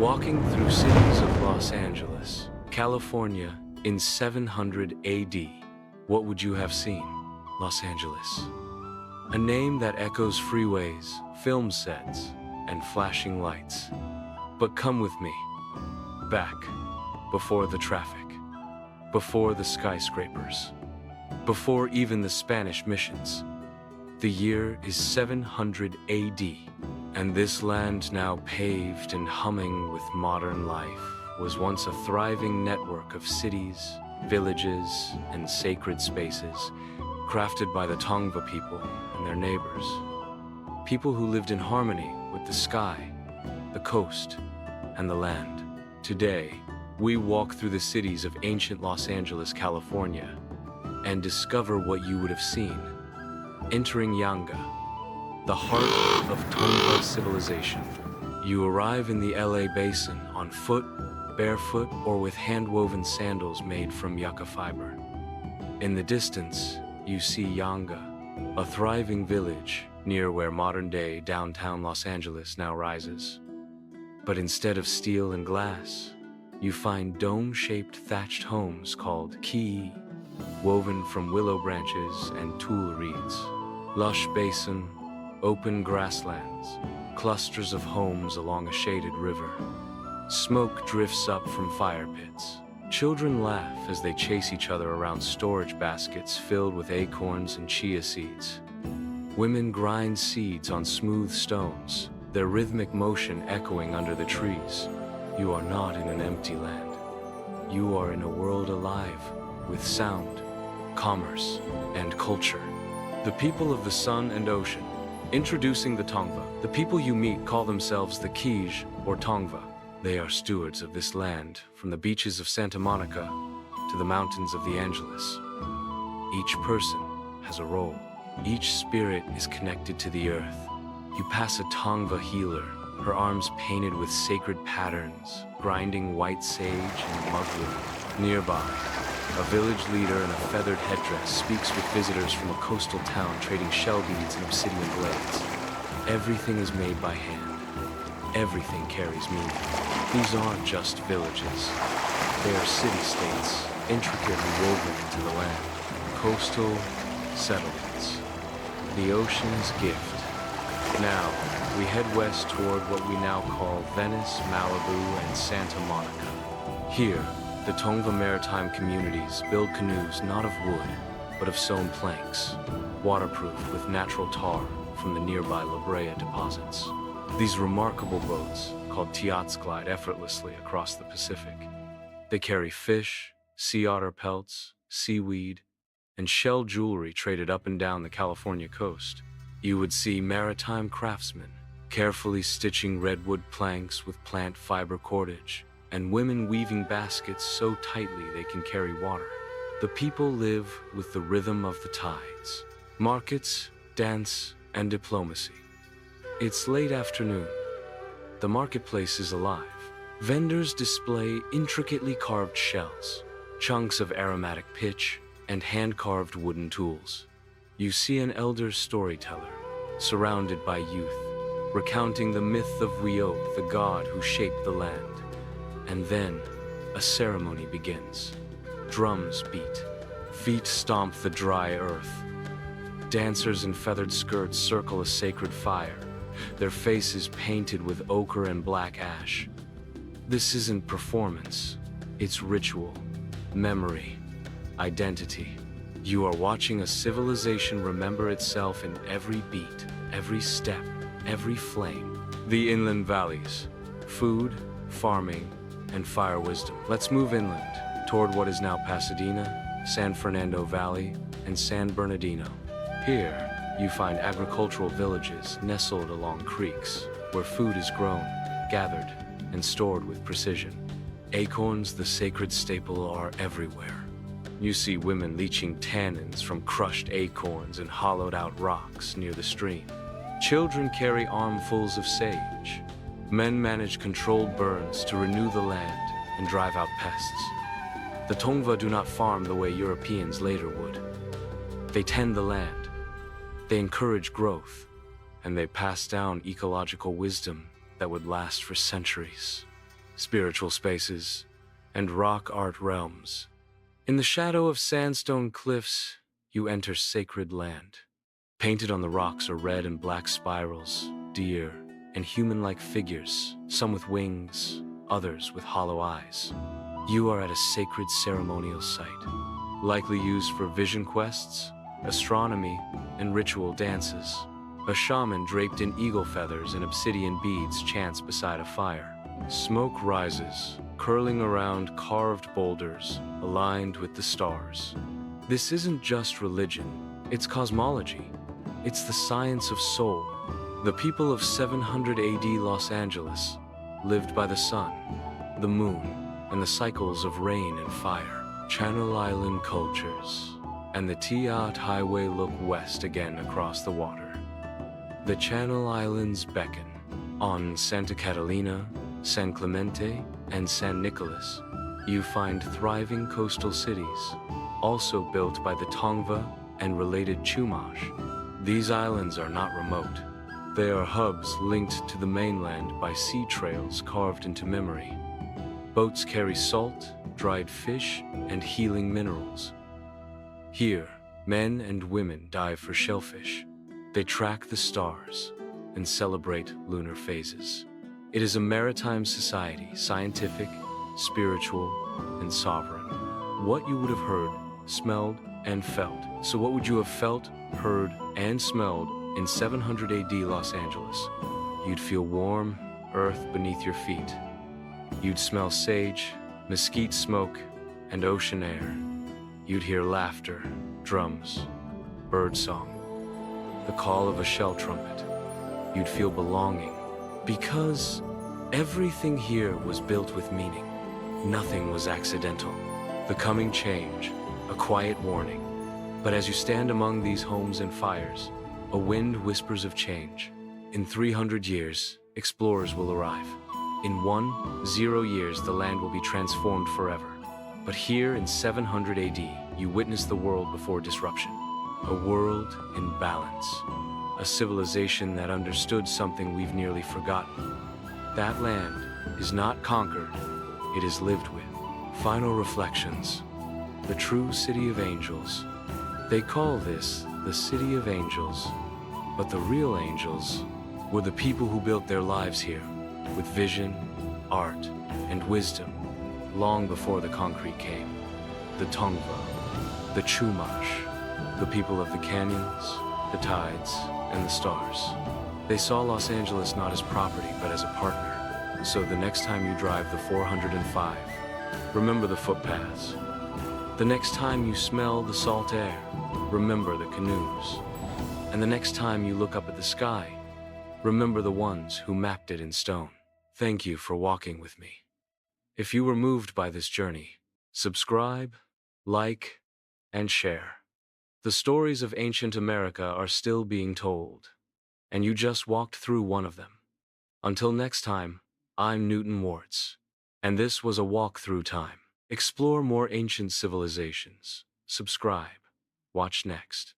Walking through cities of Los Angeles, California in 700 AD, what would you have seen? Los Angeles. A name that echoes freeways, film sets, and flashing lights. But come with me. Back, before the traffic, before the skyscrapers, before even the Spanish missions. The year is 700 AD, and this land, now paved and humming with modern life, was once a thriving network of cities, villages, and sacred spaces, crafted by the Tongva people and their neighbors. People who lived in harmony with the sky, the coast, and the land. Today, we walk through the cities of ancient Los Angeles, California, and discover what you would have seen. Entering Yanga, the heart of Tongva civilization. You arrive in the LA basin on foot, barefoot, or with hand-woven sandals made from yucca fiber. In the distance, you see Yanga, a thriving village near where modern-day downtown Los Angeles now rises. But instead of steel and glass, you find dome-shaped thatched homes called ki'i, woven from willow branches and tule reeds. Lush basin, open grasslands, clusters of homes along a shaded river. Smoke drifts up from fire pits. Children laugh as they chase each other around storage baskets filled with acorns and chia seeds. Women grind seeds on smooth stones, their rhythmic motion echoing under the trees. You are not in an empty land. You are in a world alive with sound, commerce, and culture. The people of the sun and ocean. Introducing the Tongva. The people you meet call themselves the Kij, or Tongva. They are stewards of this land, from the beaches of Santa Monica to the mountains of the Angeles. Each person has a role. Each spirit is connected to the earth. You pass a Tongva healer, her arms painted with sacred patterns, grinding white sage and mugwort. Nearby, a village leader in a feathered headdress speaks with visitors from a coastal town trading shell beads and obsidian blades. Everything is made by hand. Everything carries meaning. These aren't just villages. They are city-states, intricately woven into the land. Coastal settlements. The ocean's gift. Now, we head west toward what we now call Venice, Malibu, and Santa Monica. Here, the Tongva maritime communities build canoes not of wood, but of sewn planks, waterproof with natural tar from the nearby La Brea deposits. These remarkable boats, called yachts, glide effortlessly across the Pacific. They carry fish, sea otter pelts, seaweed, and shell jewelry traded up and down the California coast. You would see maritime craftsmen carefully stitching redwood planks with plant fiber cordage, and women weaving baskets so tightly they can carry water. The people live with the rhythm of the tides, markets, dance, and diplomacy. It's late afternoon. The marketplace is alive. Vendors display intricately carved shells, chunks of aromatic pitch, and hand-carved wooden tools. You see an elder storyteller, surrounded by youth, recounting the myth of Weoth, the god who shaped the land. And then, a ceremony begins. Drums beat, feet stomp the dry earth. Dancers in feathered skirts circle a sacred fire, their faces painted with ochre and black ash. This isn't performance, it's ritual, memory, identity. You are watching a civilization remember itself in every beat, every step, every flame. The inland valleys, food, farming, and fire wisdom. Let's move inland, toward what is now Pasadena, San Fernando Valley, and San Bernardino. Here, you find agricultural villages nestled along creeks, where food is grown, gathered, and stored with precision. Acorns, the sacred staple, are everywhere. You see women leaching tannins from crushed acorns and hollowed-out rocks near the stream. Children carry armfuls of sage. Men manage controlled burns to renew the land and drive out pests. The Tongva do not farm the way Europeans later would. They tend the land. They encourage growth, and they pass down ecological wisdom that would last for centuries. spiritual spaces, and rock art realms. In the shadow of sandstone cliffs, you enter sacred land. Painted on the rocks are red and black spirals, deer, and human-like figures, some with wings, others with hollow eyes. You are at a sacred ceremonial site, likely used for vision quests, astronomy, and ritual dances. A shaman draped in eagle feathers and obsidian beads chants beside a fire. Smoke rises, curling around carved boulders aligned with the stars. This isn't just religion, it's cosmology. It's the science of soul. The people of 700 AD Los Angeles lived by the sun, the moon, and the cycles of rain and fire. Channel Island cultures, and the T-Art Highway look west again across the water. The Channel Islands beckon. On Santa Catalina, San Clemente, and San Nicolas, you find thriving coastal cities, also built by the Tongva and related Chumash. These islands are not remote. They are hubs linked to the mainland by sea trails carved into memory. Boats carry salt, dried fish, and healing minerals. Here, men and women dive for shellfish. They track the stars and celebrate lunar phases. It is a maritime society, scientific, spiritual, and sovereign. What you would have heard, smelled, and felt. So what would you have felt, heard, and smelled in 700 AD Los Angeles? You'd feel warm earth beneath your feet. You'd smell sage, mesquite smoke, and ocean air. You'd hear laughter, drums, birdsong, the call of a shell trumpet. You'd feel belonging, because everything here was built with meaning. Nothing was accidental. The coming change, a quiet warning. But as you stand among these homes and fires, a wind whispers of change. In 300 years, explorers will arrive. In 10 years, the land will be transformed forever. But here in 700 AD, you witness the world before disruption. A world in balance. A civilization that understood something we've nearly forgotten. That land is not conquered, it is lived with. Final reflections. The true city of angels. They call this the city of angels, but the real angels were the people who built their lives here, with vision, art, and wisdom, long before the concrete came. The Tongva, the Chumash, the people of the canyons, the tides, and the stars. They saw Los Angeles not as property, but as a partner. So the next time you drive the 405, remember the footpaths. The next time you smell the salt air, remember the canoes. And the next time you look up at the sky, remember the ones who mapped it in stone. Thank you for walking with me. If you were moved by this journey, subscribe, like, and share. The stories of ancient America are still being told, and you just walked through one of them. Until next time, I'm Newton Warts, and this was a walk through time. Explore more ancient civilizations. Subscribe. Watch next.